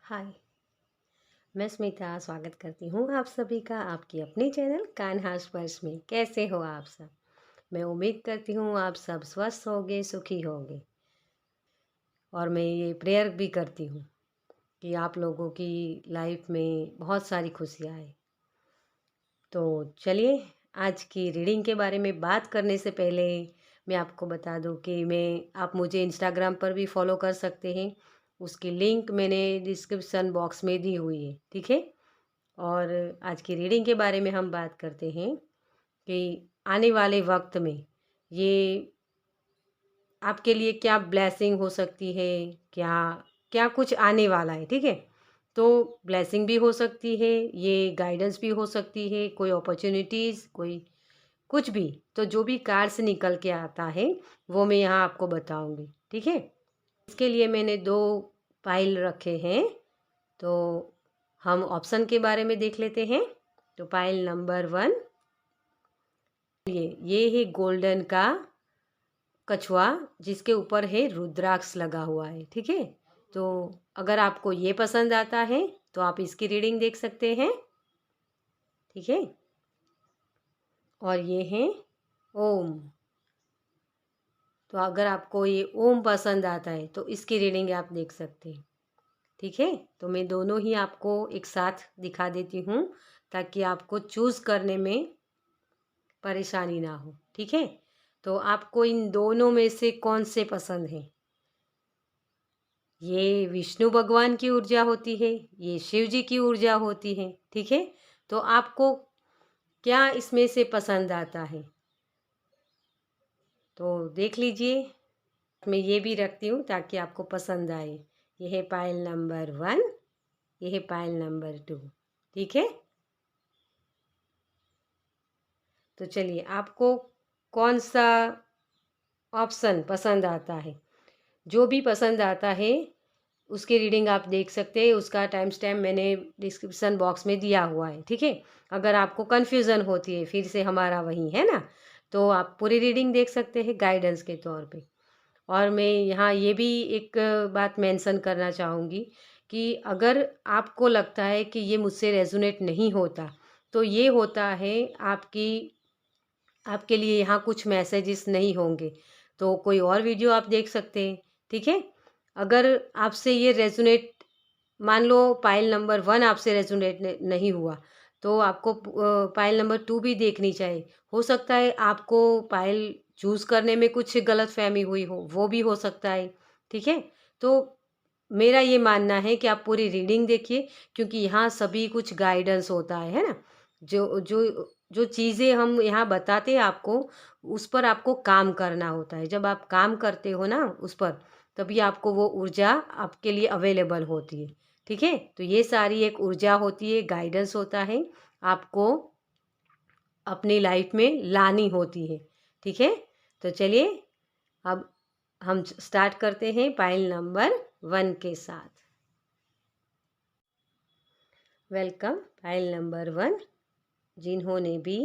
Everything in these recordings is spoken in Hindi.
हाय, मैं स्मिता स्वागत करती हूँ आप सभी का आपकी अपने चैनल कान्हा स्पर्श में। कैसे हो आप सब? मैं उम्मीद करती हूँ आप सब स्वस्थ होंगे, सुखी होंगे। और मैं ये प्रेयर भी करती हूँ कि आप लोगों की लाइफ में बहुत सारी खुशियाँ आए। तो चलिए, आज की रीडिंग के बारे में बात करने से पहले मैं आपको बता दूं कि आप मुझे इंस्टाग्राम पर भी फॉलो कर सकते हैं। उसकी लिंक मैंने डिस्क्रिप्शन बॉक्स में दी हुई है, ठीक है। और आज की रीडिंग के बारे में हम बात करते हैं कि आने वाले वक्त में ये आपके लिए क्या ब्लेसिंग हो सकती है, क्या क्या कुछ आने वाला है, ठीक है। तो ब्लेसिंग भी हो सकती है, ये गाइडेंस भी हो सकती है, कोई अपॉर्चुनिटीज़, कोई कुछ भी। तो जो भी कार्ड से निकल के आता है वो मैं यहाँ आपको बताऊंगी, ठीक है। इसके लिए मैंने 2 पाइल रखे हैं। तो हम ऑप्शन के बारे में देख लेते हैं। तो पाइल नंबर 1, ये है गोल्डन का कछुआ जिसके ऊपर है रुद्राक्ष लगा हुआ है, ठीक है। तो अगर आपको ये पसंद आता है तो आप इसकी रीडिंग देख सकते हैं, ठीक है। और ये है ओम। तो अगर आपको ये ओम पसंद आता है तो इसकी रीडिंग आप देख सकते हैं, ठीक है। तो मैं दोनों ही आपको एक साथ दिखा देती हूँ ताकि आपको चूज़ करने में परेशानी ना हो, ठीक है। तो आपको इन दोनों में से कौन से पसंद है? ये विष्णु भगवान की ऊर्जा होती है, ये शिव जी की ऊर्जा होती है, ठीक है। तो आपको क्या इसमें से पसंद आता है तो देख लीजिए। मैं ये भी रखती हूँ ताकि आपको पसंद आए। ये है पाइल नंबर 1, ये है पाइल नंबर 2, ठीक है। तो चलिए, आपको कौन सा ऑप्शन पसंद आता है? जो भी पसंद आता है उसकी रीडिंग आप देख सकते हैं। उसका टाइम स्टैम्प मैंने डिस्क्रिप्शन बॉक्स में दिया हुआ है, ठीक है। अगर आपको कन्फ्यूज़न होती है फिर से हमारा वही है ना, तो आप पूरी रीडिंग देख सकते हैं गाइडेंस के तौर पे। और मैं यहाँ ये भी एक बात मेंशन करना चाहूँगी कि अगर आपको लगता है कि ये मुझसे रेजोनेट नहीं होता, तो ये होता है आपके लिए यहाँ कुछ मैसेजेस नहीं होंगे, तो कोई और वीडियो आप देख सकते हैं, ठीक है। अगर आपसे ये रेजोनेट, मान लो पाइल नंबर 1 आपसे रेजोनेट नहीं हुआ, तो आपको पाइल नंबर 2 भी देखनी चाहिए। हो सकता है आपको पाइल चूज़ करने में कुछ गलतफहमी हुई हो, वो भी हो सकता है, ठीक है। तो मेरा ये मानना है कि आप पूरी रीडिंग देखिए, क्योंकि यहाँ सभी कुछ गाइडेंस होता है ना। जो जो जो चीज़ें हम यहाँ बताते हैं आपको, उस पर आपको काम करना होता है। जब आप काम करते हो ना उस पर, तभी आपको वो ऊर्जा आपके लिए अवेलेबल होती है, ठीक है। तो ये सारी एक ऊर्जा होती है, गाइडेंस होता है, आपको अपनी लाइफ में लानी होती है, ठीक है। तो चलिए, अब हम स्टार्ट करते हैं पाइल नंबर 1 के साथ। वेलकम पाइल नंबर 1, जिन्होंने भी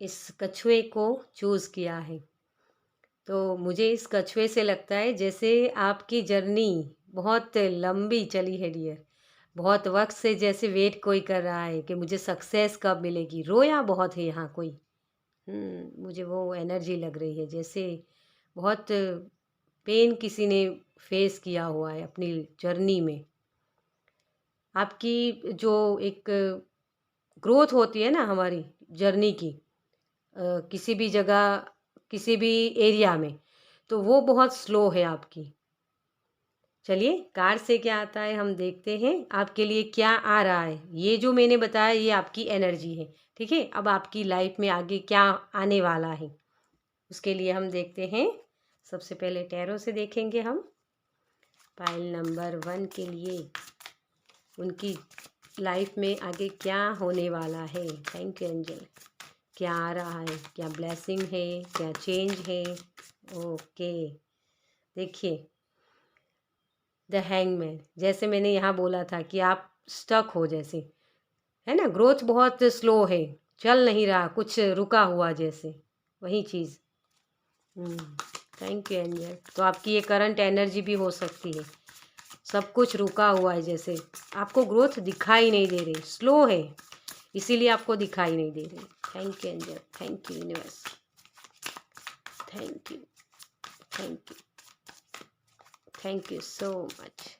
इस कछुए को चूज़ किया है। तो मुझे इस कछुए से लगता है जैसे आपकी जर्नी बहुत लंबी चली है डियर। बहुत वक्त से जैसे वेट कोई कर रहा है कि मुझे सक्सेस कब मिलेगी। रोया बहुत है यहाँ कोई। मुझे वो एनर्जी लग रही है जैसे बहुत पेन किसी ने फेस किया हुआ है अपनी जर्नी में। आपकी जो एक ग्रोथ होती है ना हमारी जर्नी की, किसी भी जगह, किसी भी एरिया में, तो वो बहुत स्लो है आपकी। चलिए, कार्ड से क्या आता है हम देखते हैं, आपके लिए क्या आ रहा है। ये जो मैंने बताया ये आपकी एनर्जी है, ठीक है। अब आपकी लाइफ में आगे क्या आने वाला है उसके लिए हम देखते हैं। सबसे पहले टैरो से देखेंगे हम पाइल नंबर 1 के लिए उनकी लाइफ में आगे क्या होने वाला है। Thank you angel. क्या आ रहा है, क्या ब्लेसिंग है, क्या चेंज है। ओके, देखिए द हैंगमैन। जैसे मैंने यहाँ बोला था कि आप स्टक हो जैसे, है ना, ग्रोथ बहुत स्लो है, चल नहीं रहा, कुछ रुका हुआ जैसे, वही चीज़। Thank you angel. तो आपकी ये करंट एनर्जी भी हो सकती है। सब कुछ रुका हुआ है, जैसे आपको ग्रोथ दिखाई नहीं दे रही, स्लो है, इसीलिए आपको दिखाई नहीं दे रही। Thank you angel, thank you universe, thank you, thank you, thank you so much.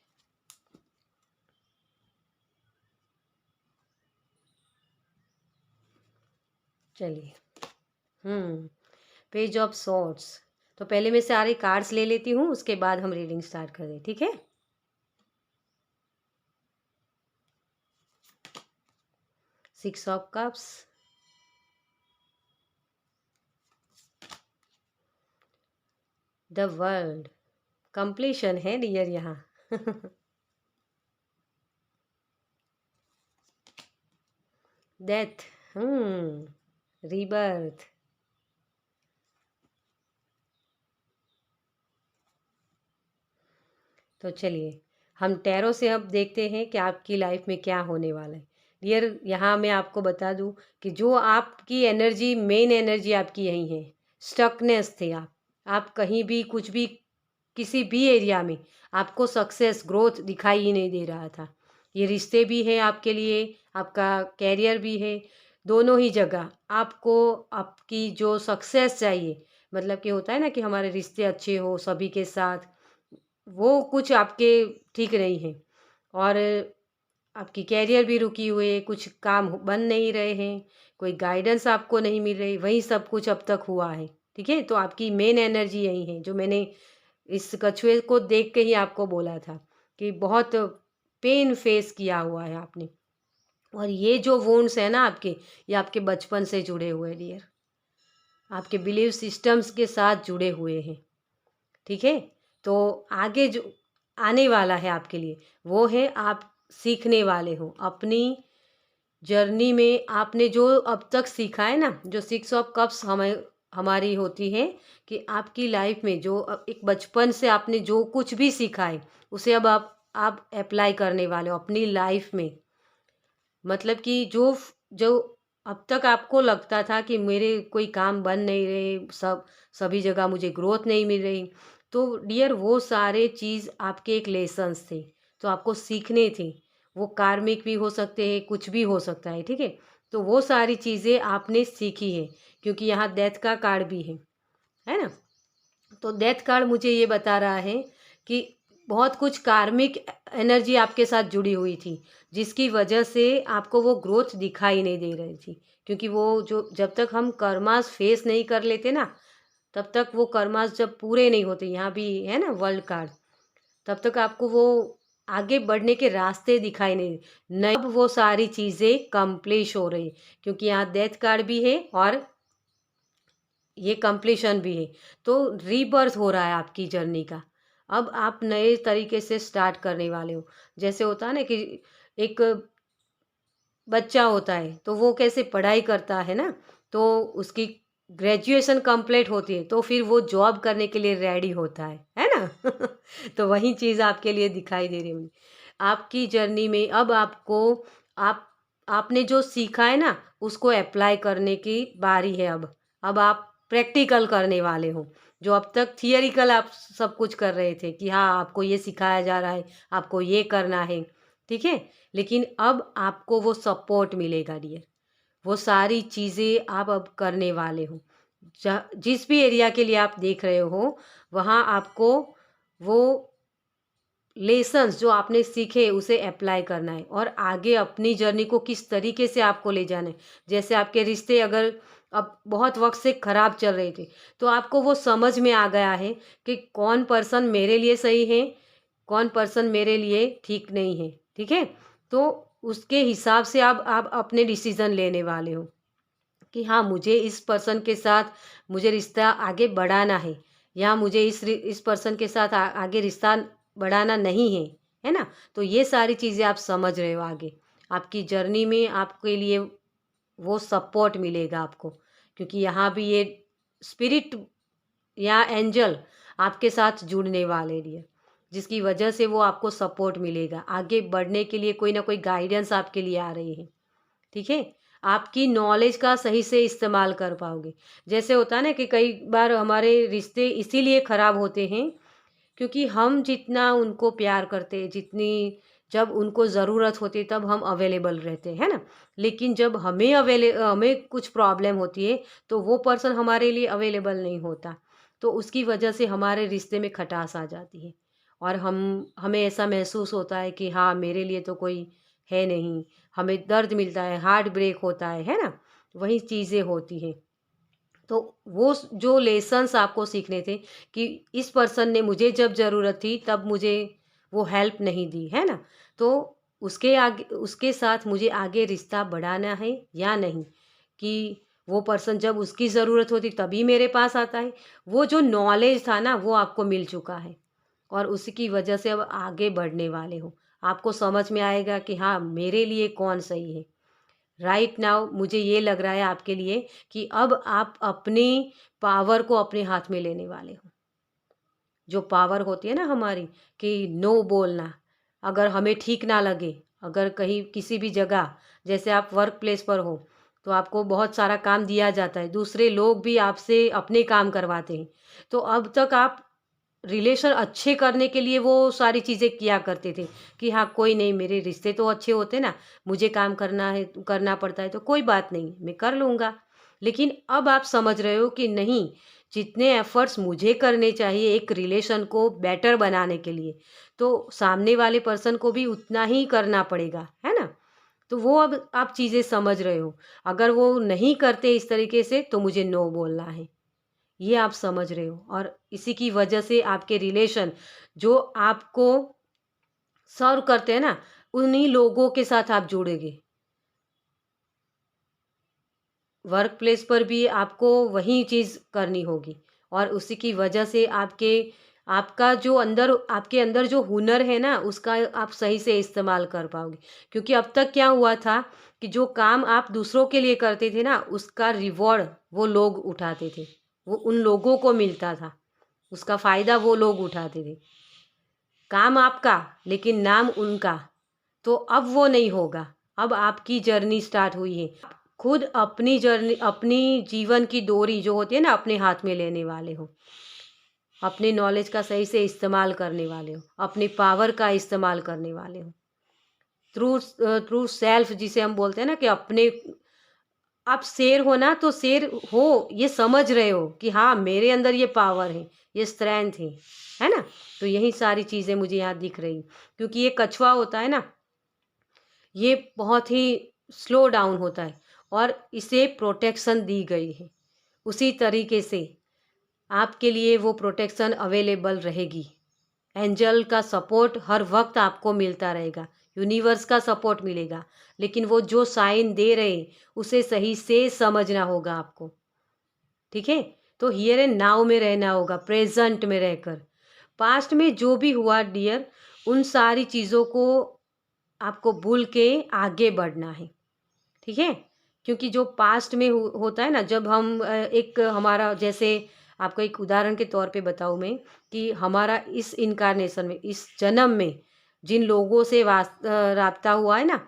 चलिए, पेज ऑफ सॉर्ड्स। तो पहले मैं सारे कार्ड्स ले लेती हूँ, उसके बाद हम रीडिंग स्टार्ट करें, ठीक है। Six of cups, the world, completion है डियर यहाँ। डेथ, रीबर्थ, तो चलिए हम टैरो से अब देखते हैं कि आपकी लाइफ में क्या होने वाला है। डियर, यहाँ मैं आपको बता दूँ कि जो आपकी एनर्जी, मेन एनर्जी आपकी यही है, स्टकनेस थे आप कहीं भी कुछ भी किसी भी एरिया में आपको सक्सेस ग्रोथ दिखाई ही नहीं दे रहा था। ये रिश्ते भी है आपके लिए, आपका कैरियर भी है, दोनों ही जगह आपको आपकी जो सक्सेस चाहिए, मतलब कि होता है ना कि हमारे रिश्ते अच्छे हो सभी के साथ, वो कुछ आपके ठीक नहीं है। और आपकी कैरियर भी रुकी हुई है, कुछ काम बन नहीं रहे हैं, कोई गाइडेंस आपको नहीं मिल रही, वही सब कुछ अब तक हुआ है, ठीक है। तो आपकी मेन एनर्जी यही है, जो मैंने इस कछुए को देख के ही आपको बोला था कि बहुत पेन फेस किया हुआ है आपने। और ये जो वोन्स है ना आपके, ये आपके बचपन से जुड़े हुए हैं डियर, आपके बिलीव सिस्टम्स के साथ जुड़े हुए हैं, ठीक है। तो आगे जो आने वाला है आपके लिए वो है, आप सीखने वाले हो अपनी जर्नी में। आपने जो अब तक सीखा है ना, जो सिक्स ऑफ कप्स हमारी होती है कि आपकी लाइफ में जो एक बचपन से आपने जो कुछ भी सीखा है उसे अब आप अप्लाई करने वाले हो अपनी लाइफ में। मतलब कि जो जो अब तक आपको लगता था कि मेरे कोई काम बन नहीं रहे, सभी जगह मुझे ग्रोथ नहीं मिल रही, तो डियर वो सारे चीज़ आपके एक लेसन्स थे, तो आपको सीखने थे। वो कार्मिक भी हो सकते हैं, कुछ भी हो सकता है, ठीक है। तो वो सारी चीज़ें आपने सीखी है, क्योंकि यहाँ डेथ का कार्ड भी है ना। तो डेथ कार्ड मुझे ये बता रहा है कि बहुत कुछ कार्मिक एनर्जी आपके साथ जुड़ी हुई थी, जिसकी वजह से आपको वो ग्रोथ दिखाई नहीं दे रही थी। क्योंकि वो जो जब तक हम कर्मास फेस नहीं कर लेते ना, तब तक वो कर्मास जब पूरे नहीं होते, यहाँ भी है ना वर्ल्ड कार्ड, तब तक आपको वो आगे बढ़ने के रास्ते दिखाई नहीं। अब वो सारी चीज़ें कंप्लीट हो रही, क्योंकि यहाँ डेथ कार्ड भी है और ये कंप्लीशन भी है। तो रीबर्थ हो रहा है आपकी जर्नी का, अब आप नए तरीके से स्टार्ट करने वाले हो। जैसे होता है ना कि एक बच्चा होता है तो वो कैसे पढ़ाई करता है ना, तो उसकी ग्रेजुएशन कंप्लीट होती है तो फिर वो जॉब करने के लिए रेडी होता है ना। तो वही चीज़ आपके लिए दिखाई दे रही है मुझे आपकी जर्नी में। अब आपको आप आपने जो सीखा है ना उसको अप्लाई करने की बारी है। अब आप प्रैक्टिकल करने वाले हो। जो अब तक थियरिकल आप सब कुछ कर रहे थे कि हाँ आपको ये सिखाया जा रहा है, आपको ये करना है, ठीक है। लेकिन अब आपको वो सपोर्ट मिलेगा डियर, वो सारी चीज़ें आप अब करने वाले हो। जिस भी एरिया के लिए आप देख रहे हो वहाँ आपको वो लेसन्स जो आपने सीखे उसे अप्लाई करना है और आगे अपनी जर्नी को किस तरीके से आपको ले जाना है। जैसे आपके रिश्ते अगर अब बहुत वक्त से ख़राब चल रहे थे, तो आपको वो समझ में आ गया है कि कौन पर्सन मेरे लिए सही है, कौन पर्सन मेरे लिए ठीक नहीं है, ठीक है। तो उसके हिसाब से आप अपने डिसीज़न लेने वाले हो कि हाँ मुझे इस पर्सन के साथ मुझे रिश्ता आगे बढ़ाना है, या मुझे इस पर्सन के साथ आगे रिश्ता बढ़ाना नहीं है ना। तो ये सारी चीज़ें आप समझ रहे हो आगे आपकी जर्नी में आपके लिए वो सपोर्ट मिलेगा आपको, क्योंकि यहाँ भी ये स्पिरिट या एंजल आपके साथ जुड़ने वाले लिए, जिसकी वजह से वो आपको सपोर्ट मिलेगा आगे बढ़ने के लिए। कोई ना कोई गाइडेंस आपके लिए आ रही है, ठीक है। आपकी नॉलेज का सही से इस्तेमाल कर पाओगे। जैसे होता है ना कि कई बार हमारे रिश्ते इसीलिए ख़राब होते हैं क्योंकि हम जितना उनको प्यार करते, जितनी जब उनको ज़रूरत होती है तब हम अवेलेबल रहते हैं, है ना? लेकिन जब हमें कुछ प्रॉब्लम होती है तो वो पर्सन हमारे लिए अवेलेबल नहीं होता। तो उसकी वजह से हमारे रिश्ते में खटास आ जाती है और हमें ऐसा महसूस होता है कि हाँ, मेरे लिए तो कोई है नहीं। हमें दर्द मिलता है, हार्ट ब्रेक होता है ना? वही चीज़ें होती हैं। तो वो जो लेसन्स आपको सीखने थे कि इस पर्सन ने मुझे जब ज़रूरत थी तब मुझे वो हेल्प नहीं दी, है ना? तो उसके साथ मुझे आगे रिश्ता बढ़ाना है या नहीं, कि वो पर्सन जब उसकी ज़रूरत होती तभी मेरे पास आता है। वो जो नॉलेज था ना वो आपको मिल चुका है और उसी की वजह से अब आगे बढ़ने वाले हो। आपको समझ में आएगा कि हाँ, मेरे लिए कौन सही है। राइट नाउ मुझे ये लग रहा है आपके लिए कि अब आप अपनी पावर को अपने हाथ में लेने वाले हो। जो पावर होती है ना हमारी, कि नो बोलना, अगर हमें ठीक ना लगे, अगर कहीं किसी भी जगह, जैसे आप वर्क प्लेस पर हो तो आपको बहुत सारा काम दिया जाता है, दूसरे लोग भी आपसे अपने काम करवाते हैं। तो अब तक आप रिलेशन अच्छे करने के लिए वो सारी चीज़ें किया करते थे कि हाँ, कोई नहीं, मेरे रिश्ते तो अच्छे होते ना, मुझे काम करना पड़ता है तो कोई बात नहीं, मैं कर लूँगा। लेकिन अब आप समझ रहे हो कि नहीं, जितने एफर्ट्स मुझे करने चाहिए एक रिलेशन को बेटर बनाने के लिए, तो सामने वाले पर्सन को भी उतना ही करना पड़ेगा, है ना? तो वो अब आप चीज़ें समझ रहे हो। अगर वो नहीं करते इस तरीके से तो मुझे नो बोलना है। ये आप समझ रहे हो और इसी की वजह से आपके रिलेशन जो आपको सर्व करते हैं ना, उन्हीं लोगों के साथ आप जुड़ेंगे। वर्क प्लेस पर भी आपको वही चीज़ करनी होगी और उसी की वजह से आपका जो अंदर आपके अंदर जो हुनर है ना, उसका आप सही से इस्तेमाल कर पाओगे। क्योंकि अब तक क्या हुआ था कि जो काम आप दूसरों के लिए करते थे ना, उसका रिवॉर्ड वो लोग उठाते थे। वो उन लोगों को मिलता था, उसका फ़ायदा वो लोग उठाते थे। काम आपका लेकिन नाम उनका। तो अब वो नहीं होगा। अब आपकी जर्नी स्टार्ट हुई है। खुद अपनी जर्नी, अपनी जीवन की डोरी जो होती है ना, अपने हाथ में लेने वाले हो। अपने नॉलेज का सही से इस्तेमाल करने वाले हो, अपनी पावर का इस्तेमाल करने वाले हो। ट्रू सेल्फ जिसे हम बोलते हैं ना, कि अपने आप शेर हो ना, तो शेर हो ये समझ रहे हो कि हाँ, मेरे अंदर ये पावर है, ये स्ट्रेंथ है ना? तो यही सारी चीज़ें मुझे यहाँ दिख रही, क्योंकि ये कछुआ होता है ना, ये बहुत ही स्लो डाउन होता है और इसे प्रोटेक्शन दी गई है। उसी तरीके से आपके लिए वो प्रोटेक्शन अवेलेबल रहेगी। एंजल का सपोर्ट हर वक्त आपको मिलता रहेगा, यूनिवर्स का सपोर्ट मिलेगा, लेकिन वो जो साइन दे रहे उसे सही से समझना होगा आपको। ठीक है? तो हियर एंड नाउ में रहना होगा, प्रेजेंट में रहकर। पास्ट में जो भी हुआ डियर, उन सारी चीज़ों को आपको भूल के आगे बढ़ना है। ठीक है? क्योंकि जो पास्ट में होता है ना, जब हम एक हमारा, जैसे आपको एक उदाहरण के तौर पे बताऊँ मैं, कि हमारा इस इन्कार्नेशन में, इस जन्म में जिन लोगों से राब्ता हुआ है ना,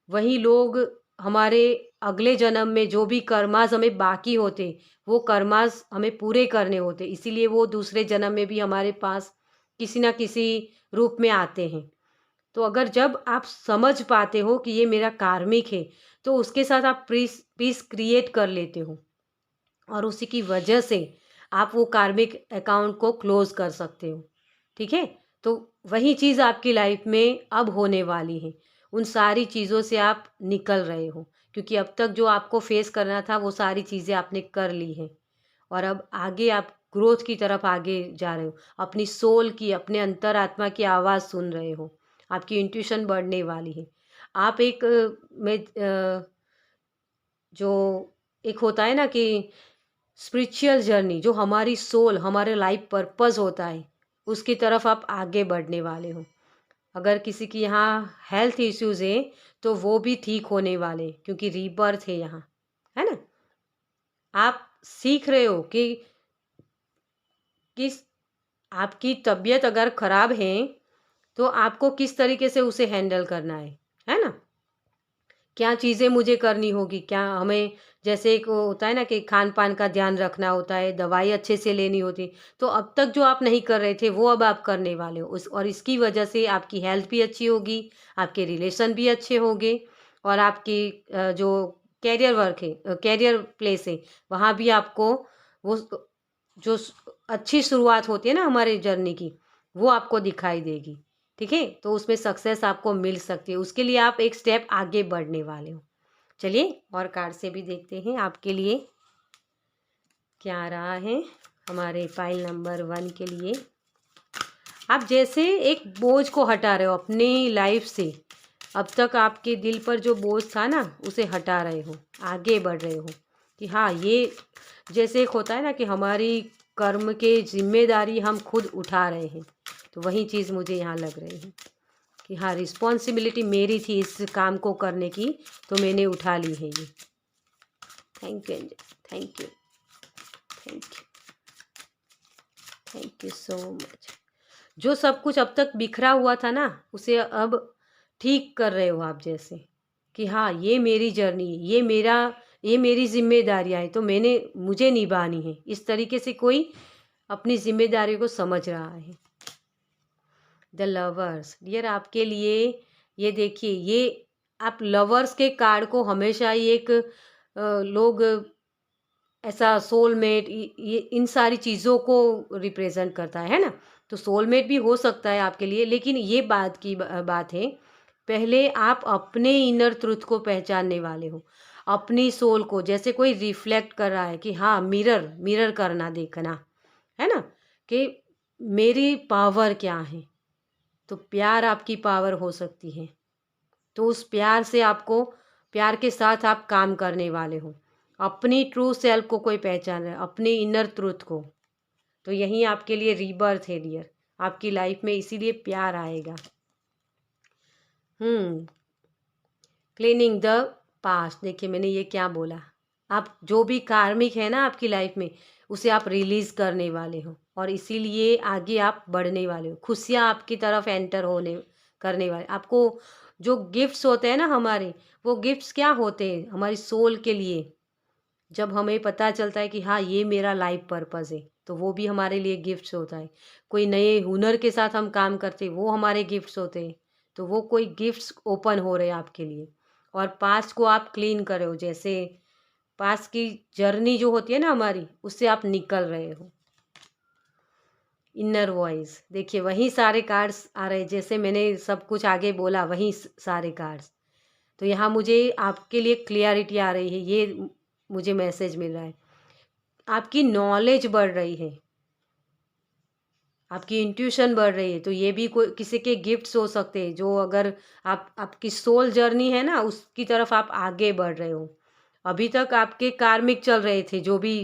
वही लोग हमारे अगले जन्म में जो भी कर्मास हमें बाकी होते, वो कर्मास हमें पूरे करने होते। इसीलिए वो दूसरे जन्म में भी हमारे पास किसी न किसी रूप में आते हैं। तो अगर जब आप समझ पाते हो कि ये मेरा कार्मिक है, तो उसके साथ आप पीस क्रिएट कर लेते हो और उसी की वजह से आप वो कार्मिक अकाउंट को क्लोज कर सकते हो। ठीक है? तो वही चीज़ आपकी लाइफ में अब होने वाली है। उन सारी चीज़ों से आप निकल रहे हो, क्योंकि अब तक जो आपको फेस करना था वो सारी चीज़ें आपने कर ली हैं और अब आगे आप ग्रोथ की तरफ आगे जा रहे हो। अपनी सोल की, अपने अंतरात्मा की आवाज़ सुन रहे हो। आपकी इंट्यूशन बढ़ने वाली है। आप एक जो एक होता है ना कि स्पिरिचुअल जर्नी, जो हमारी सोल, हमारे लाइफ पर्पस होता है, उसकी तरफ आप आगे बढ़ने वाले हो। अगर किसी की यहाँ हेल्थ इश्यूज़ हैं, तो वो भी ठीक होने वाले, क्योंकि रीबर्थ है यहाँ, है ना? आप सीख रहे हो कि किस आपकी तबीयत अगर ख़राब है, तो आपको किस तरीके से उसे हैंडल करना है ना? क्या चीज़ें मुझे करनी होगी, क्या हमें जैसे एक वो होता है ना कि खान पान का ध्यान रखना होता है, दवाई अच्छे से लेनी होती, तो अब तक जो आप नहीं कर रहे थे वो अब आप करने वाले हो उस, और इसकी वजह से आपकी हेल्थ भी अच्छी होगी, आपके रिलेशन भी अच्छे होंगे, और आपकी जो कैरियर वर्क है, कैरियर प्लेस है, वहाँ भी आपको वो जो अच्छी शुरुआत होती है ना हमारे जर्नी की, वो आपको दिखाई देगी। ठीक है, तो उसमें सक्सेस आपको मिल सकती है, उसके लिए आप एक स्टेप आगे बढ़ने वाले हो। चलिए और कार्ड से भी देखते हैं आपके लिए क्या आ रहा है हमारे पाइल नंबर 1 के लिए। आप जैसे एक बोझ को हटा रहे हो अपनी लाइफ से, अब तक आपके दिल पर जो बोझ था ना उसे हटा रहे हो, आगे बढ़ रहे हो कि हाँ ये जैसे एक होता है ना कि हमारी कर्म के जिम्मेदारी हम खुद उठा रहे हैं, तो वही चीज़ मुझे यहाँ लग रही है कि हाँ रिस्पॉन्सिबिलिटी मेरी थी इस काम को करने की, तो मैंने उठा ली है ये। Thank you angel, thank you, thank you, thank you so much. जो सब कुछ अब तक बिखरा हुआ था ना उसे अब ठीक कर रहे हो आप, जैसे कि हाँ ये मेरी जर्नी, ये मेरी जिम्मेदारियाँ हैं, तो मुझे निभानी है। इस तरीके से कोई अपनी जिम्मेदारी को समझ रहा है। द लवर्स डियर आपके लिए, ये देखिए, ये आप लवर्स के कार्ड को हमेशा ही एक लोग ऐसा सोलमेट, ये इन सारी चीज़ों को रिप्रेजेंट करता है ना, तो सोलमेट भी हो सकता है आपके लिए, लेकिन ये बात है, पहले आप अपने इनर ट्रुथ को पहचानने वाले हो, अपनी सोल को, जैसे कोई रिफ्लेक्ट कर रहा है कि हाँ मिरर मिरर करना, देखना है ना कि मेरी पावर क्या है। तो प्यार आपकी पावर हो सकती है, तो उस प्यार से आपको, प्यार के साथ आप काम करने वाले हो, अपनी ट्रू सेल्फ को कोई पहचान रहा है, अपने इनर ट्रूथ को, तो यही आपके लिए रीबर्थ है डियर, आपकी लाइफ में इसीलिए प्यार आएगा। क्लीनिंग द पास्ट, देखिए मैंने ये क्या बोला, आप जो भी कार्मिक है ना आपकी लाइफ में उसे आप रिलीज करने वाले हो, और इसीलिए आगे आप बढ़ने वाले हो, खुशियाँ आपकी तरफ एंटर होने करने वाले। आपको जो गिफ्ट्स होते हैं ना हमारे, वो गिफ्ट्स क्या होते हैं हमारी सोल के लिए, जब हमें पता चलता है कि हाँ ये मेरा लाइफ पर्पस है, तो वो भी हमारे लिए गिफ्ट्स होता है। कोई नए हुनर के साथ हम काम करते हैं, वो हमारे गिफ्ट्स होते हैं, तो वो कोई गिफ्ट्स ओपन हो रहे हैं आपके लिए। और पास्ट को आप क्लीन कर रहे हो, जैसे पास्ट की जर्नी जो होती है ना हमारी, उससे आप निकल रहे हो। इनर वॉइस, देखिए वही सारे कार्ड्स आ रहे हैं, जैसे मैंने सब कुछ आगे बोला वही सारे कार्ड्स, तो यहाँ मुझे आपके लिए क्लियरिटी आ रही है, ये मुझे मैसेज मिल रहा है। आपकी नॉलेज बढ़ रही है, आपकी इंट्यूशन बढ़ रही है, तो ये भी कोई किसी के गिफ्ट्स हो सकते हैं, जो अगर आपकी सोल जर्नी है ना उसकी तरफ आप आगे बढ़ रहे हो। अभी तक आपके कार्मिक चल रहे थे, जो भी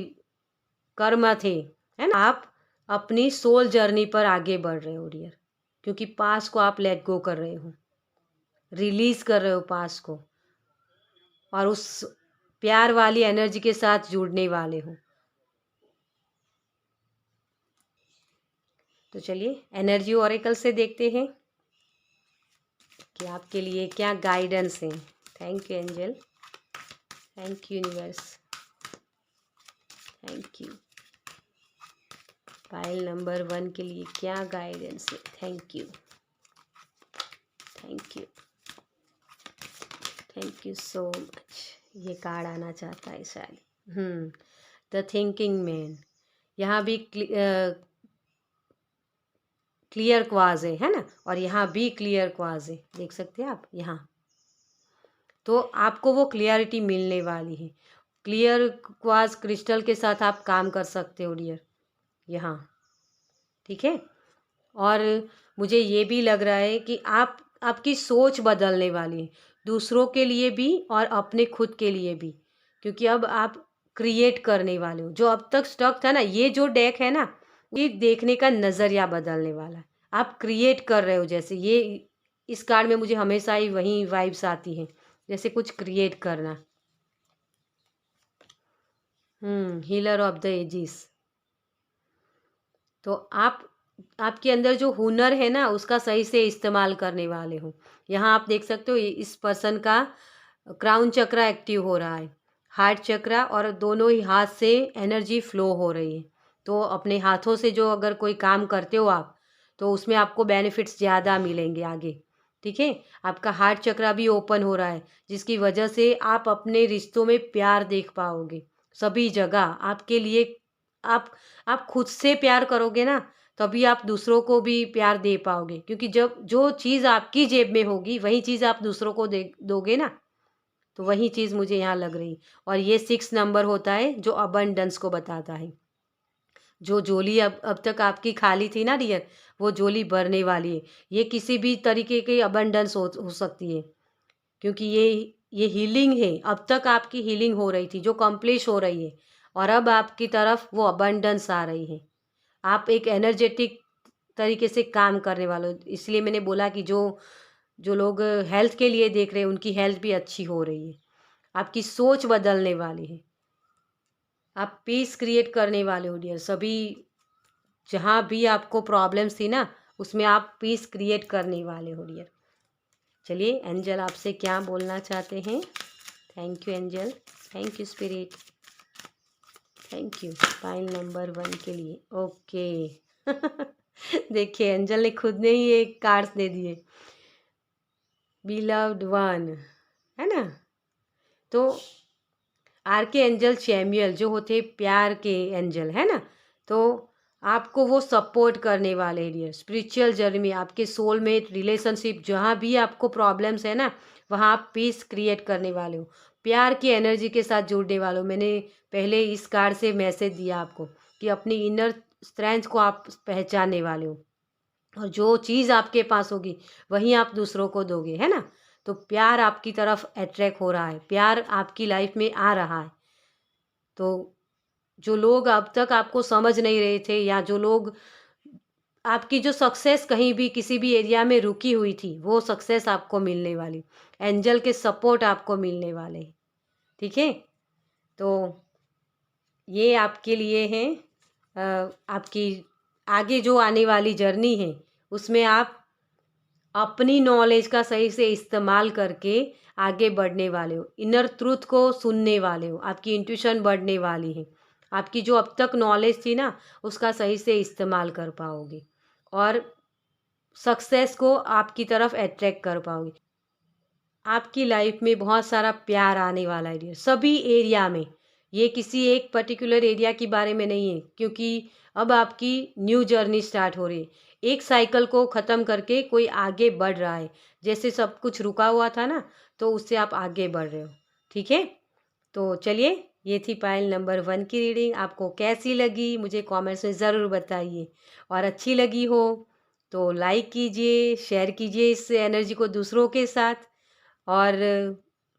कर्म थे, है ना, आप अपनी सोल जर्नी पर आगे बढ़ रहे हो डियर, क्योंकि पास्ट को आप लेट गो कर रहे हो, रिलीज कर रहे हो पास्ट को, और उस प्यार वाली एनर्जी के साथ जुड़ने वाले हो। तो चलिए एनर्जी ओरेकल से देखते हैं कि आपके लिए क्या गाइडेंस है। Thank you angel, thank you universe, thank you. Pile number 1 के लिए क्या गाइडेंस है। Thank you, thank you, thank you so much. ये कार्ड आना चाहता है शायद। द थिंकिंग मैन, यहाँ भी क्लियर क्वाज है ना, और यहाँ भी क्लियर क्वाज है, देख सकते हैं आप यहाँ, तो आपको वो क्लियरिटी मिलने वाली है। क्लियर क्वाज क्रिस्टल के साथ आप काम कर सकते हो डियर यहाँ, ठीक है। और मुझे ये भी लग रहा है कि आपकी सोच बदलने वाली है, दूसरों के लिए भी और अपने खुद के लिए भी, क्योंकि अब आप क्रिएट करने वाले हो। जो अब तक स्टक था ना, ये जो डेक है ना, ये देखने का नज़रिया बदलने वाला है, आप क्रिएट कर रहे हो। जैसे ये इस कार्ड में मुझे हमेशा ही वही वाइब्स आती हैं, जैसे कुछ क्रिएट करना। हीलर ऑफ द एजिस, तो आपके अंदर जो हुनर है ना उसका सही से इस्तेमाल करने वाले हो। यहाँ आप देख सकते हो इस पर्सन का क्राउन चक्रा एक्टिव हो रहा है, हार्ट चक्रा, और दोनों ही हाथ से एनर्जी फ्लो हो रही है। तो अपने हाथों से जो अगर कोई काम करते हो आप, तो उसमें आपको बेनिफिट्स ज़्यादा मिलेंगे आगे। ठीक है, आपका हार्ट चक्रा भी ओपन हो रहा है, जिसकी वजह से आप अपने रिश्तों में प्यार देख पाओगे सभी जगह। आपके लिए आप आप खुद से प्यार करोगे ना, तभी आप दूसरों को भी प्यार दे पाओगे, क्योंकि जब जो चीज़ आपकी जेब में होगी वही चीज़ आप दूसरों को दे दोगे ना। तो वही चीज़ मुझे यहाँ लग रही। और ये 6 नंबर होता है जो अबंडेंस को बताता है। जो झोली अब तक आपकी खाली थी ना डियर, वो झोली भरने वाली है। ये किसी भी तरीके की अबंडेंस हो सकती है, क्योंकि ये हीलिंग है। अब तक आपकी हीलिंग हो रही थी जो कंप्लीट हो रही है, और अब आपकी तरफ वो अबंडेंस आ रही है। आप एक एनर्जेटिक तरीके से काम करने वाले हो। इसलिए मैंने बोला कि जो जो लोग हेल्थ के लिए देख रहे हैं उनकी हेल्थ भी अच्छी हो रही है। आपकी सोच बदलने वाली है। आप पीस क्रिएट करने वाले हो डियर। सभी जहाँ भी आपको प्रॉब्लम्स थी ना, उसमें आप पीस क्रिएट करने वाले हो डियर। चलिए, एंजल आपसे क्या बोलना चाहते हैं? Thank you angel, thank you spirit, thank you file number 1 के लिए। ओके देखिए, एंजल ने खुद ने ही एक कार्ड्स दे दिए, बिलव्ड वन, है ना। तो आर के एंजल चैम्युअल जो होते प्यार के एंजल, है ना, तो आपको वो सपोर्ट करने वाले हैं डियर। स्पिरिचुअल जर्नी में आपके सोलमेट रिलेशनशिप, जहाँ भी आपको प्रॉब्लम्स है ना, वहाँ आप पीस क्रिएट करने वाले हो, प्यार की एनर्जी के साथ जुड़ने वाले हो। मैंने पहले इस कार्ड से मैसेज दिया आपको कि अपनी इनर स्ट्रेंथ को आप पहचानने वाले हो, और जो चीज़ आपके पास होगी वही आप दूसरों को दोगे, है ना। तो प्यार आपकी तरफ अट्रैक्ट हो रहा है, प्यार आपकी लाइफ में आ रहा है। तो जो लोग अब तक आपको समझ नहीं रहे थे, या जो लोग आपकी जो सक्सेस कहीं भी किसी भी एरिया में रुकी हुई थी, वो सक्सेस आपको मिलने वाली, एंजल के सपोर्ट आपको मिलने वाले। ठीक है, तो ये आपके लिए है। आपकी आगे जो आने वाली जर्नी है, उसमें आप अपनी नॉलेज का सही से इस्तेमाल करके आगे बढ़ने वाले हो, इनर ट्रूथ को सुनने वाले हो, आपकी इंट्यूशन बढ़ने वाली है। आपकी जो अब तक नॉलेज थी ना, उसका सही से इस्तेमाल कर पाओगे, और सक्सेस को आपकी तरफ अट्रैक्ट कर पाओगे। आपकी लाइफ में बहुत सारा प्यार आने वाला है डियर, सभी एरिया में। ये किसी एक पर्टिकुलर एरिया के बारे में नहीं है, क्योंकि अब आपकी न्यू जर्नी स्टार्ट हो रही है। एक साइकिल को ख़त्म करके कोई आगे बढ़ रहा है, जैसे सब कुछ रुका हुआ था ना, तो उससे आप आगे बढ़ रहे हो। ठीक है, तो चलिए, ये थी पायल नंबर 1 की रीडिंग। आपको कैसी लगी मुझे कमेंट्स में ज़रूर बताइए, और अच्छी लगी हो तो लाइक कीजिए, शेयर कीजिए इस एनर्जी को दूसरों के साथ, और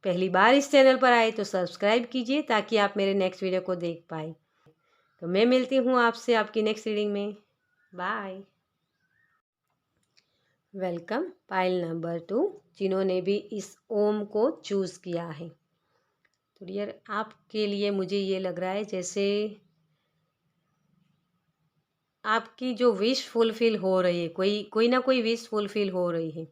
पहली बार इस चैनल पर आए तो सब्सक्राइब कीजिए, ताकि आप मेरे नेक्स्ट वीडियो को देख पाए। तो मैं मिलती हूँ आपसे आपकी नेक्स्ट रीडिंग में। बाय। वेलकम पाइल नंबर 2, जिन्होंने भी इस ओम को चूज़ किया है। तो डियर, आपके लिए मुझे ये लग रहा है जैसे आपकी जो विश फुलफिल हो रही है, कोई कोई ना कोई विश फुलफिल हो रही है।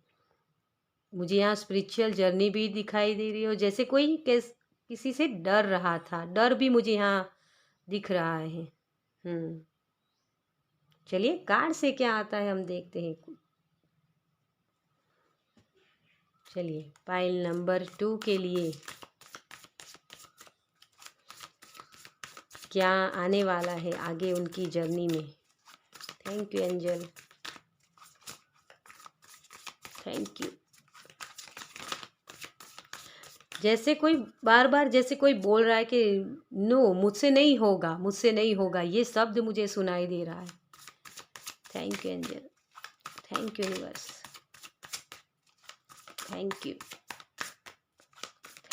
मुझे यहाँ स्पिरिचुअल जर्नी भी दिखाई दे रही है, और जैसे कोई किसी से डर रहा था, डर भी मुझे यहाँ दिख रहा है। चलिए, कार्ड से क्या आता है हम देखते हैं। चलिए, पाइल नंबर 2 के लिए क्या आने वाला है आगे उनकी जर्नी में। Thank you angel, thank you. जैसे कोई बार बार जैसे कोई बोल रहा है कि नो, मुझसे नहीं होगा, मुझसे नहीं होगा, ये शब्द मुझे सुनाई दे रहा है। Thank you angel, thank you universe, thank you,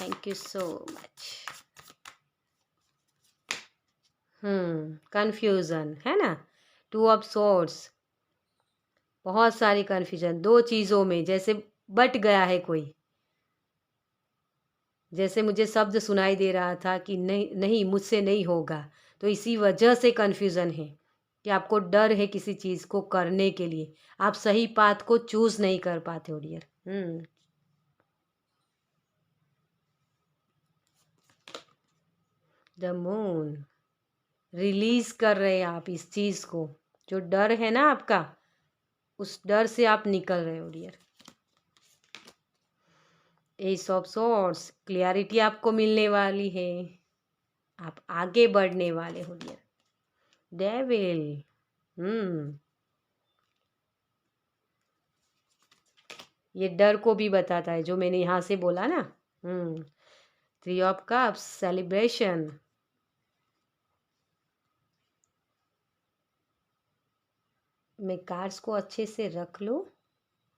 thank you so much. Confusion है ना, 2 ऑफ सोर्ड्स, बहुत सारी कन्फ्यूजन, दो चीज़ों में जैसे बट गया है कोई। जैसे मुझे शब्द सुनाई दे रहा था कि नहीं नहीं, मुझसे नहीं होगा, तो इसी वजह से कन्फ्यूज़न है कि आपको डर है किसी चीज़ को करने के लिए, आप सही पाथ को चूज़ नहीं कर पाते हो डियर। The moon. रिलीज कर रहे हैं आप इस चीज़ को, जो डर है ना आपका, उस डर से आप निकल रहे हो dear. Ace of swords, clarity आपको मिलने वाली है, आप आगे बढ़ने वाले हो डियर। डेविल, ये डर को भी बताता है जो मैंने यहाँ से बोला ना। 3 ऑफ कप्स, सेलिब्रेशन। मैं कार्ड्स को अच्छे से रख लूँ।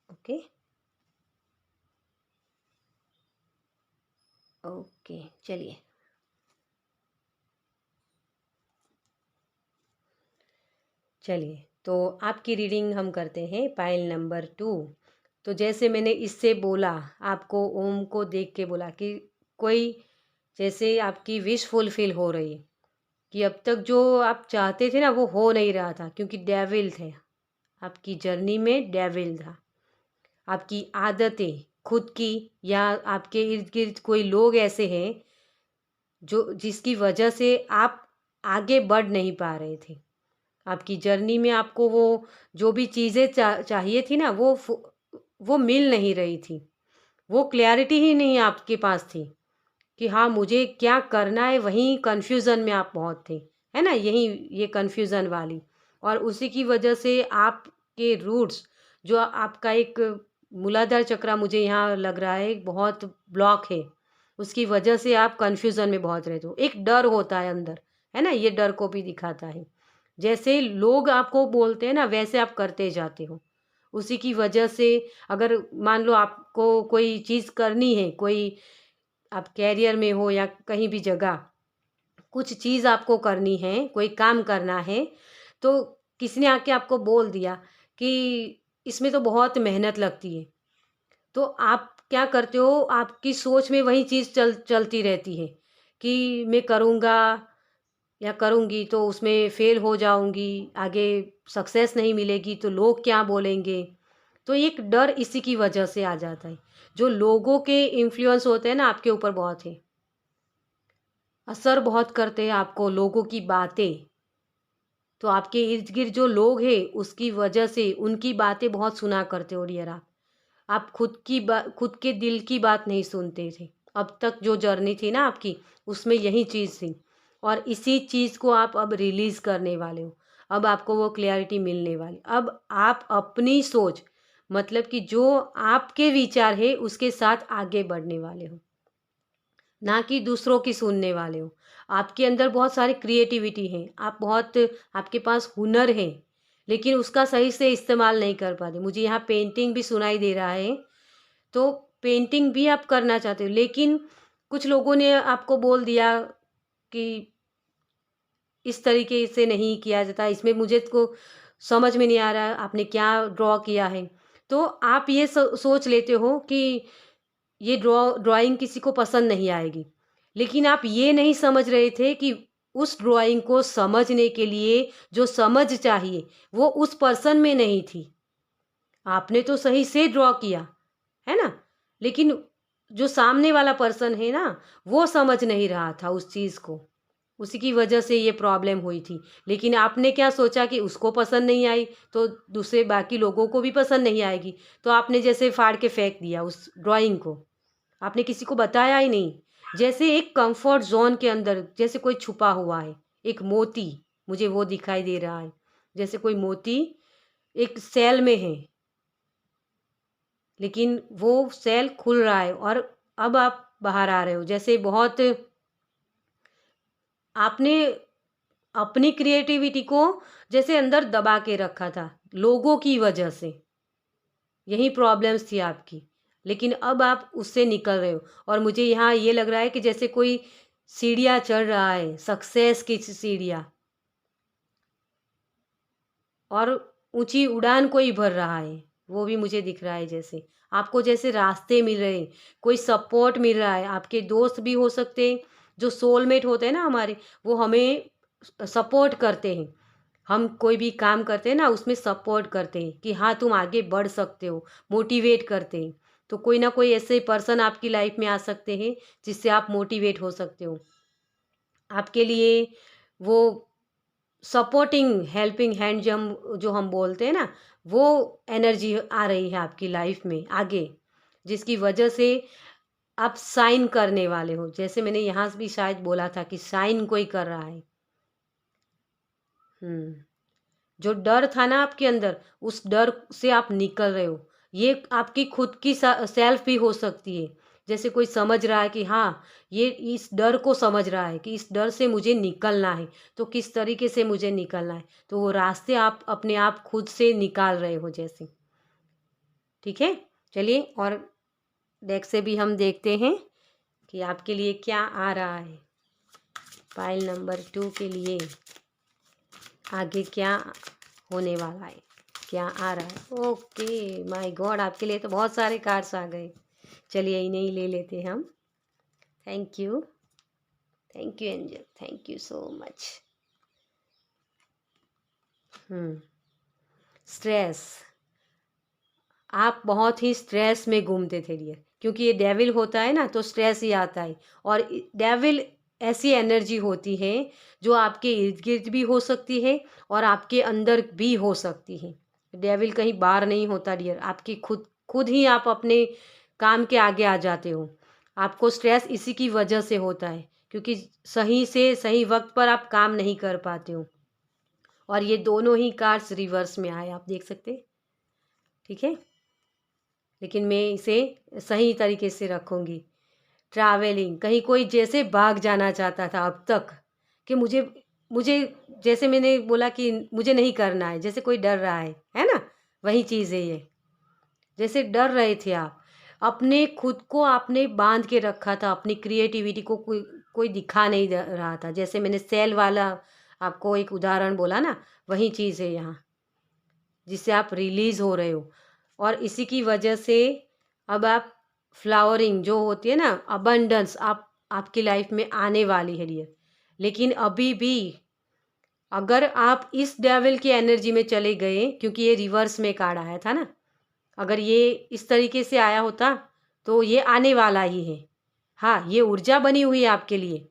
ओके ओके, चलिए। चलिए, तो आपकी रीडिंग हम करते हैं, पाइल नंबर 2। तो जैसे मैंने इससे बोला, आपको ओम को देख के बोला कि कोई जैसे आपकी विश फुलफिल हो रही है, कि अब तक जो आप चाहते थे ना वो हो नहीं रहा था, क्योंकि डेविल थे आपकी जर्नी में। डेविल था आपकी आदतें खुद की, या आपके इर्द गिर्द कोई लोग ऐसे हैं जो जिसकी वजह से आप आगे बढ़ नहीं पा रहे थे आपकी जर्नी में। आपको वो जो भी चीज़ें चाहिए थी ना, वो मिल नहीं रही थी। वो क्लैरिटी ही नहीं आपके पास थी कि हाँ मुझे क्या करना है। वहीं कन्फ्यूज़न में आप बहुत थे, है ना, यही ये कन्फ्यूज़न वाली। और उसी की वजह से आपके रूट्स, जो आपका एक मूलाधार चक्र मुझे यहाँ लग रहा है बहुत ब्लॉक है, उसकी वजह से आप कन्फ्यूज़न में बहुत रहते हो। एक डर होता है अंदर, है ना, ये डर को भी दिखाता है। जैसे लोग आपको बोलते हैं ना, वैसे आप करते जाते हो। उसी की वजह से अगर मान लो आपको कोई चीज़ करनी है, कोई आप कैरियर में हो या कहीं भी जगह कुछ चीज़ आपको करनी है, कोई काम करना है, तो किसी ने आके आपको बोल दिया कि इसमें तो बहुत मेहनत लगती है, तो आप क्या करते हो, आपकी सोच में वही चीज़ चलती रहती है कि मैं करूँगा या करूँगी तो उसमें फेल हो जाऊँगी, आगे सक्सेस नहीं मिलेगी तो लोग क्या बोलेंगे। तो एक डर इसी की वजह से आ जाता है। जो लोगों के इन्फ्लुएंस होते हैं ना आपके ऊपर, बहुत है, असर बहुत करते हैं आपको लोगों की बातें। तो आपके इर्द गिर्द जो लोग हैं उसकी वजह से उनकी बातें बहुत सुना करते हो डियर। आप खुद के दिल की बात नहीं सुनते थे। अब तक जो जर्नी थी ना आपकी, उसमें यही चीज़ थी, और इसी चीज़ को आप अब रिलीज़ करने वाले हो। अब आपको वो क्लैरिटी मिलने वाली। अब आप अपनी सोच, मतलब कि जो आपके विचार है उसके साथ आगे बढ़ने वाले हो, ना कि दूसरों की सुनने वाले हो। आपके अंदर बहुत सारी क्रिएटिविटी है, आपके पास हुनर है, लेकिन उसका सही से इस्तेमाल नहीं कर पाते। मुझे यहाँ पेंटिंग भी सुनाई दे रहा है, तो पेंटिंग भी आप करना चाहते हो, लेकिन कुछ लोगों ने आपको बोल दिया कि इस तरीके से नहीं किया जाता, इसमें मुझे को समझ में नहीं आ रहा आपने क्या ड्रॉ किया है। तो आप ये सोच लेते हो कि ये ड्राइंग किसी को पसंद नहीं आएगी, लेकिन आप ये नहीं समझ रहे थे कि उस ड्राइंग को समझने के लिए जो समझ चाहिए वो उस पर्सन में नहीं थी। आपने तो सही से ड्रॉ किया, है ना, लेकिन जो सामने वाला पर्सन है ना, वो समझ नहीं रहा था उस चीज़ को। उसी की वजह से ये प्रॉब्लम हुई थी। लेकिन आपने क्या सोचा कि उसको पसंद नहीं आई तो दूसरे बाकी लोगों को भी पसंद नहीं आएगी, तो आपने जैसे फाड़ के फेंक दिया उस ड्राइंग को। आपने किसी को बताया ही नहीं। जैसे एक कंफर्ट जोन के अंदर जैसे कोई छुपा हुआ है, एक मोती, मुझे वो दिखाई दे रहा है। जैसे कोई मोती एक सेल में है, लेकिन वो सेल खुल रहा है और अब आप बाहर आ रहे हो। जैसे बहुत आपने अपनी क्रिएटिविटी को जैसे अंदर दबा के रखा था लोगों की वजह से, यही प्रॉब्लम्स थी आपकी, लेकिन अब आप उससे निकल रहे हो। और मुझे यहाँ ये लग रहा है कि जैसे कोई सीढ़ियाँ चढ़ रहा है, सक्सेस की सीढ़ियाँ, और ऊंची उड़ान कोई भर रहा है, वो भी मुझे दिख रहा है। जैसे आपको जैसे रास्ते मिल रहे हैं, कोई सपोर्ट मिल रहा है, आपके दोस्त भी हो सकते हैं, जो सोलमेट होते हैं ना हमारे, वो हमें सपोर्ट करते हैं। हम कोई भी काम करते हैं ना, उसमें सपोर्ट करते हैं कि हाँ तुम आगे बढ़ सकते हो, मोटिवेट करते हैं। तो कोई ना कोई ऐसे पर्सन आपकी लाइफ में आ सकते हैं जिससे आप मोटिवेट हो सकते हो। आपके लिए वो सपोर्टिंग हेल्पिंग हैंड जो हम बोलते हैं ना, वो एनर्जी आ रही है आपकी लाइफ में आगे, जिसकी वजह से आप साइन करने वाले हो। जैसे मैंने यहाँ भी शायद बोला था कि साइन कोई कर रहा है। जो डर था ना आपके अंदर, उस डर से आप निकल रहे हो। ये आपकी खुद की सेल्फ भी हो सकती है। जैसे कोई समझ रहा है कि हाँ, ये इस डर को समझ रहा है कि इस डर से मुझे निकलना है, तो किस तरीके से मुझे निकलना है, तो वो रास्ते आप अपने आप खुद से निकाल रहे हो जैसे। ठीक है, चलिए और डेक से भी हम देखते हैं कि आपके लिए क्या आ रहा है। पाइल नंबर 2 के लिए आगे क्या होने वाला है, क्या आ रहा है। ओके माय गॉड, आपके लिए तो बहुत सारे कार्ड्स आ गए। चलिए इन्हें ही ले लेते हैं हम। Thank you angel, thank you so much. Stress, आप बहुत ही स्ट्रेस में घूमते थे डियर, क्योंकि ये डेविल होता है ना, तो स्ट्रेस ही आता है। और डेविल ऐसी एनर्जी होती है जो आपके इर्द गिर्द भी हो सकती है और आपके अंदर भी हो सकती है। डेविल कहीं बाहर नहीं होता डियर, आपकी खुद ही आप अपने काम के आगे आ जाते हो। आपको स्ट्रेस इसी की वजह से होता है, क्योंकि सही से सही वक्त पर आप काम नहीं कर पाते हो। और ये दोनों ही कार्ड्स रिवर्स में आए, आप देख सकते हैं। ठीक है, लेकिन मैं इसे सही तरीके से रखूँगी। ट्रैवलिंग, कहीं कोई जैसे भाग जाना चाहता था अब तक, कि मुझे मुझे जैसे मैंने बोला कि मुझे नहीं करना है, जैसे कोई डर रहा है ना, वही चीज़ है ये। जैसे डर रहे थे आप, अपने खुद को आपने बांध के रखा था, अपनी क्रिएटिविटी को कोई कोई दिखा नहीं रहा था। जैसे मैंने सेल वाला आपको एक उदाहरण बोला ना, वही चीज़ है यहाँ, जिससे आप रिलीज़ हो रहे हो। और इसी की वजह से अब आप फ्लावरिंग जो होती है ना, अबंडेंस आप आपकी लाइफ में आने वाली है डियर। लेकिन अभी भी अगर आप इस डेविल की एनर्जी में चले गए, क्योंकि ये रिवर्स में कार्ड आया था ना, अगर ये इस तरीके से आया होता तो ये आने वाला ही है। हाँ, ये ऊर्जा बनी हुई है आपके लिए,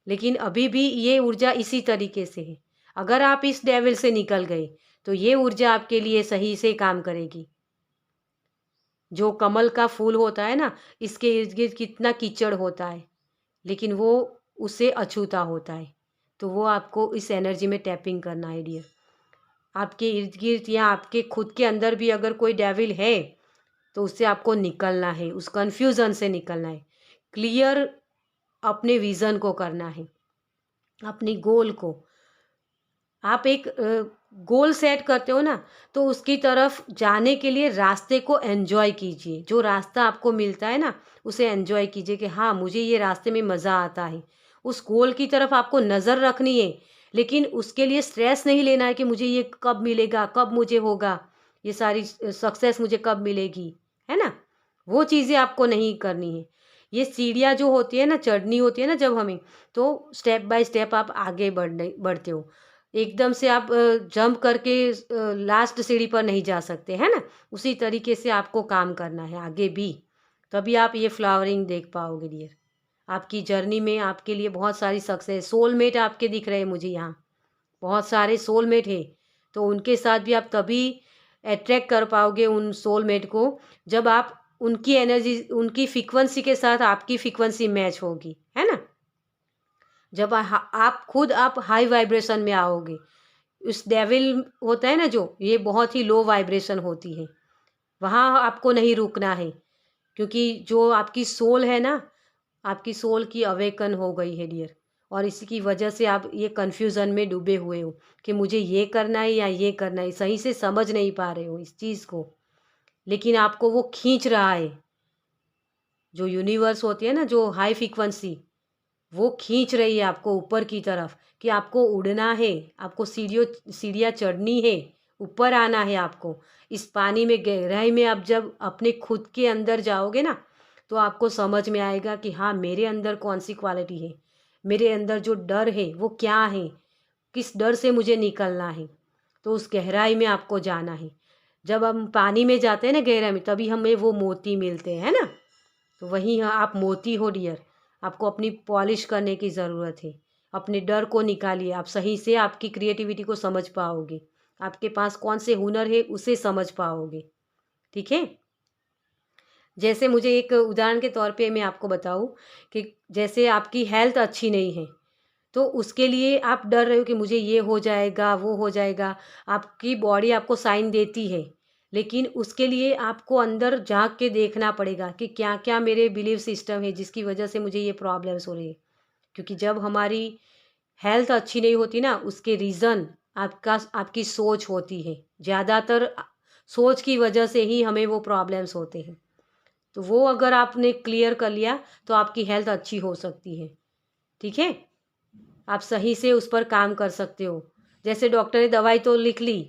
लेकिन अभी भी ये ऊर्जा इसी तरीके से है। अगर आप इस डेविल से निकल गए तो ये ऊर्जा आपके लिए सही से काम करेगी। जो कमल का फूल होता है ना, इसके इर्द गिर्द कितना कीचड़ होता है, लेकिन वो उससे अछूता होता है। तो वो आपको इस एनर्जी में टैपिंग करना है डियर। आपके इर्द गिर्द या आपके खुद के अंदर भी अगर कोई डेविल है, तो उससे आपको निकलना है, उस कन्फ्यूज़न से निकलना है। क्लियर अपने विज़न को करना है, अपनी गोल को। आप एक गोल सेट करते हो ना, तो उसकी तरफ जाने के लिए रास्ते को एन्जॉय कीजिए। जो रास्ता आपको मिलता है ना, उसे एन्जॉय कीजिए कि हाँ, मुझे ये रास्ते में मज़ा आता है। उस गोल की तरफ आपको नज़र रखनी है, लेकिन उसके लिए स्ट्रेस नहीं लेना है कि मुझे ये कब मिलेगा, कब मुझे होगा, ये सारी सक्सेस मुझे कब मिलेगी, है ना? वो चीज़ें आपको नहीं करनी है। ये सीढ़ियाँ जो होती है ना, चढ़नी होती है ना जब हमें, तो स्टेप बाय स्टेप आप आगे बढ़ते हो। एकदम से आप जंप करके लास्ट सीढ़ी पर नहीं जा सकते, है ना? उसी तरीके से आपको काम करना है आगे भी, तभी आप ये फ्लावरिंग देख पाओगे डियर। आपकी जर्नी में आपके लिए बहुत सारी सक्सेस, सोलमेट आपके दिख रहे हैं मुझे यहाँ, बहुत सारे सोलमेट हैं। तो उनके साथ भी आप तभी अट्रैक्ट कर पाओगे उन सोलमेट को, जब आप उनकी एनर्जी, उनकी फ्रीक्वेंसी के साथ आपकी फ्रीक्वेंसी मैच होगी, है ना? जब आप खुद आप हाई वाइब्रेशन में आओगे। उस डेविल होता है ना जो, ये बहुत ही लो वाइब्रेशन होती है, वहाँ आपको नहीं रुकना है। क्योंकि जो आपकी सोल है ना, आपकी सोल की अवेकन हो गई है डियर। और इसी की वजह से आप ये कन्फ्यूज़न में डूबे हुए हो कि मुझे ये करना है या ये करना है, सही से समझ नहीं पा रहे हो इस चीज़ को। लेकिन आपको वो खींच रहा है, जो यूनिवर्स होती है ना, जो हाई फ्रीक्वेंसी, वो खींच रही है आपको ऊपर की तरफ, कि आपको उड़ना है, आपको सीढ़ियाँ चढ़नी है, ऊपर आना है आपको। इस पानी में, गहराई में आप जब अपने खुद के अंदर जाओगे ना, तो आपको समझ में आएगा कि हाँ, मेरे अंदर कौन सी क्वालिटी है, मेरे अंदर जो डर है वो क्या है, किस डर से मुझे निकलना है। तो उस गहराई में आपको जाना है। जब हम पानी में जाते हैं ना गहराई में, तभी हमें वो मोती मिलते हैं, है ना? तो वहीं आप मोती हो डियर। आपको अपनी पॉलिश करने की ज़रूरत है, अपने डर को निकालिए। आप सही से आपकी क्रिएटिविटी को समझ पाओगे, आपके पास कौन से हुनर है उसे समझ पाओगे। ठीक है। जैसे मुझे एक उदाहरण के तौर पे मैं आपको बताऊं कि जैसे आपकी हेल्थ अच्छी नहीं है, तो उसके लिए आप डर रहे हो कि मुझे ये हो जाएगा, वो हो जाएगा। आपकी बॉडी आपको साइन देती है, लेकिन उसके लिए आपको अंदर झाँक के देखना पड़ेगा कि क्या क्या मेरे बिलीव सिस्टम है जिसकी वजह से मुझे ये प्रॉब्लम्स हो रही है। क्योंकि जब हमारी हेल्थ अच्छी नहीं होती ना, उसके रीज़न आपकी सोच होती है। ज़्यादातर सोच की वजह से ही हमें वो प्रॉब्लम्स होते हैं। तो वो अगर आपने क्लियर कर लिया तो आपकी हेल्थ अच्छी हो सकती है। ठीक है। आप सही से उस पर काम कर सकते हो। जैसे डॉक्टर ने दवाई तो लिख ली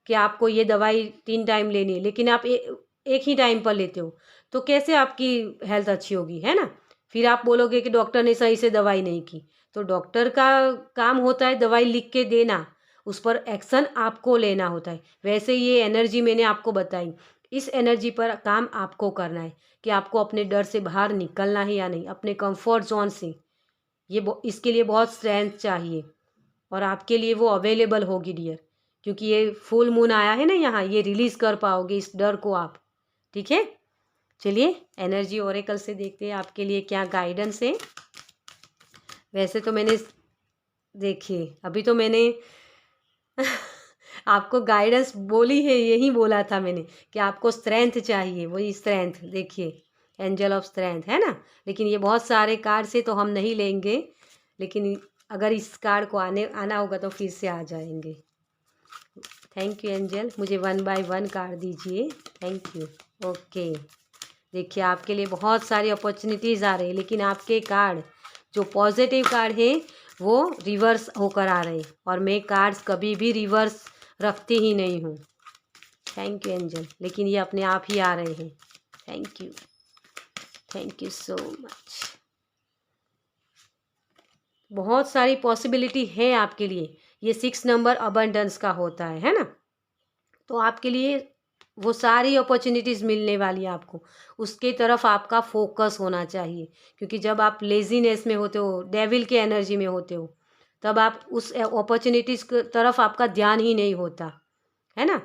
कि आपको ये दवाई 3 टाइम लेनी है, लेकिन आप एक ही टाइम पर लेते हो, तो कैसे आपकी हेल्थ अच्छी होगी, है ना? फिर आप बोलोगे कि डॉक्टर ने सही से दवाई नहीं की। तो डॉक्टर का काम होता है दवाई लिख के देना, उस पर एक्शन आपको लेना होता है। वैसे ये एनर्जी मैंने आपको बताई, इस एनर्जी पर काम आपको करना है कि आपको अपने डर से बाहर निकलना है या नहीं, अपने कंफर्ट जोन से। इसके लिए बहुत स्ट्रेंथ चाहिए और आपके लिए वो अवेलेबल होगी डियर, क्योंकि ये फुल मून आया है ना यहाँ, ये रिलीज़ कर पाओगे इस डर को आप। ठीक है। चलिए एनर्जी ओरेकल से देखते हैं आपके लिए क्या गाइडेंस है। वैसे तो मैंने देखिए अभी तो मैंने आपको गाइडेंस बोली है, यही बोला था मैंने कि आपको स्ट्रेंथ चाहिए। वही स्ट्रेंथ देखिए, एंजल ऑफ स्ट्रेंथ है ना। लेकिन ये बहुत सारे कार्ड से तो हम नहीं लेंगे, लेकिन अगर इस कार्ड को आना होगा तो फिर से आ जाएंगे। थैंक यू एंजल, मुझे 1 बाय 1 कार्ड दीजिए। Thank you. ओके, देखिए आपके लिए बहुत सारी अपॉर्चुनिटीज़ आ रही है, लेकिन आपके कार्ड जो पॉजिटिव कार्ड है वो रिवर्स होकर आ रहे हैं, और मैं कार्ड्स कभी भी रिवर्स रखती ही नहीं हूँ। थैंक यू एंजल, लेकिन ये अपने आप ही आ रहे हैं। Thank you so much. बहुत सारी पॉसिबिलिटी है आपके लिए। ये 6 नंबर अबंडेंस का होता है ना। तो आपके लिए वो सारी अपॉर्चुनिटीज़ मिलने वाली है आपको। उसके तरफ आपका फोकस होना चाहिए, क्योंकि जब आप लेज़ीनेस में होते हो, डेविल के एनर्जी में होते हो, तब आप उस अपॉर्चुनिटीज़ की तरफ आपका ध्यान ही नहीं होता, है ना।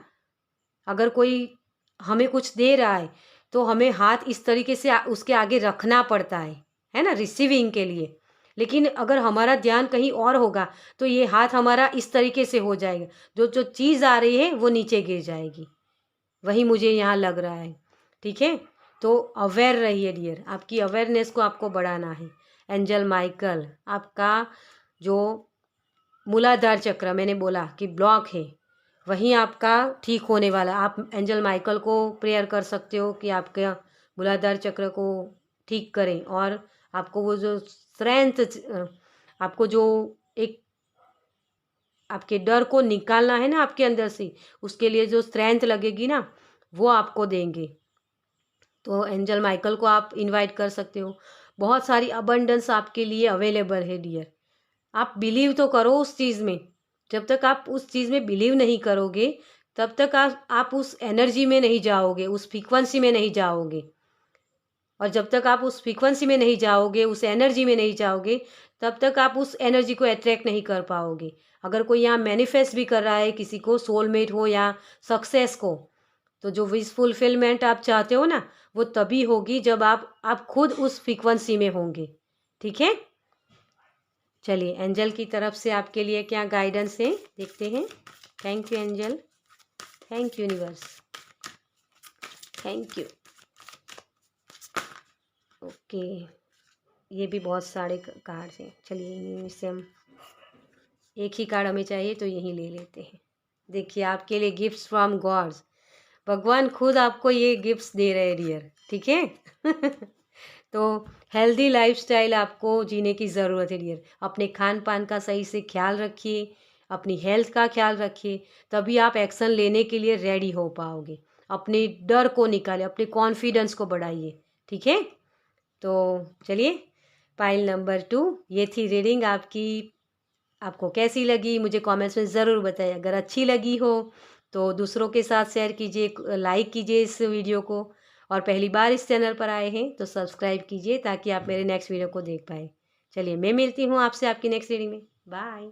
अगर कोई हमें कुछ दे रहा है तो हमें हाथ इस तरीके से उसके आगे रखना पड़ता है ना, रिसीविंग के लिए। लेकिन अगर हमारा ध्यान कहीं और होगा तो ये हाथ हमारा इस तरीके से हो जाएगा, जो जो चीज़ आ रही है वो नीचे गिर जाएगी। वही मुझे यहाँ लग रहा है। ठीक है। तो अवेयर रहिए डियर, आपकी अवेयरनेस को आपको बढ़ाना है। एंजल माइकल, आपका जो मूलाधार चक्र मैंने बोला कि ब्लॉक है, वहीं आपका ठीक होने वाला। आप एंजल माइकल को प्रेयर कर सकते हो कि आपके मूलाधार चक्र को ठीक करें, और आपको वो जो स्ट्रेंथ, आपको जो एक आपके डर को निकालना है ना आपके अंदर से, उसके लिए जो स्ट्रेंथ लगेगी ना, वो आपको देंगे। तो एंजल माइकल को आप इनवाइट कर सकते हो। बहुत सारी अबंडेंस आपके लिए अवेलेबल है डियर। आप बिलीव तो करो उस चीज़ में। जब तक आप उस चीज़ में बिलीव नहीं करोगे, तब तक आप उस एनर्जी में नहीं जाओगे, उस फ्रीक्वेंसी में नहीं जाओगे। और जब तक आप उस फ्रीक्वेंसी में नहीं जाओगे, उस एनर्जी में नहीं जाओगे, तब तक आप उस एनर्जी को अट्रैक्ट नहीं कर पाओगे। अगर कोई यहाँ मैनिफेस्ट भी कर रहा है किसी को, सोलमेट हो या सक्सेस को, तो जो विश फुलफिलमेंट आप चाहते हो ना, वो तभी होगी जब आप खुद उस फ्रीक्वेंसी में होंगे। ठीक है। चलिए एंजल की तरफ से आपके लिए क्या गाइडेंस है देखते हैं। Thank you angel, thank you universe, thank you. Okay, ये भी बहुत सारे कार्ड हैं। चलिए इनमें से हम एक ही कार्ड हमें चाहिए तो यही ले लेते हैं। देखिए आपके लिए गिफ्ट्स फ्रॉम गॉड्स, भगवान खुद आपको ये गिफ्ट्स दे रहे हैं डियर। ठीक है। तो हेल्दी लाइफस्टाइल आपको जीने की ज़रूरत है डियर। अपने खान पान का सही से ख्याल रखिए, अपनी हेल्थ का ख्याल रखिए, तभी आप एक्शन लेने के लिए रेडी हो पाओगे। अपने डर को निकालिए, अपने कॉन्फिडेंस को बढ़ाइए। ठीक है। तो चलिए, पाइल नंबर 2, ये थी रीडिंग आपकी। आपको कैसी लगी मुझे कमेंट्स में ज़रूर बताइए। अगर अच्छी लगी हो तो दूसरों के साथ शेयर कीजिए, लाइक कीजिए इस वीडियो को, और पहली बार इस चैनल पर आए हैं तो सब्सक्राइब कीजिए ताकि आप मेरे नेक्स्ट वीडियो को देख पाएँ। चलिए मैं मिलती हूँ आपसे आपकी नेक्स्ट रीडिंग में। बाय।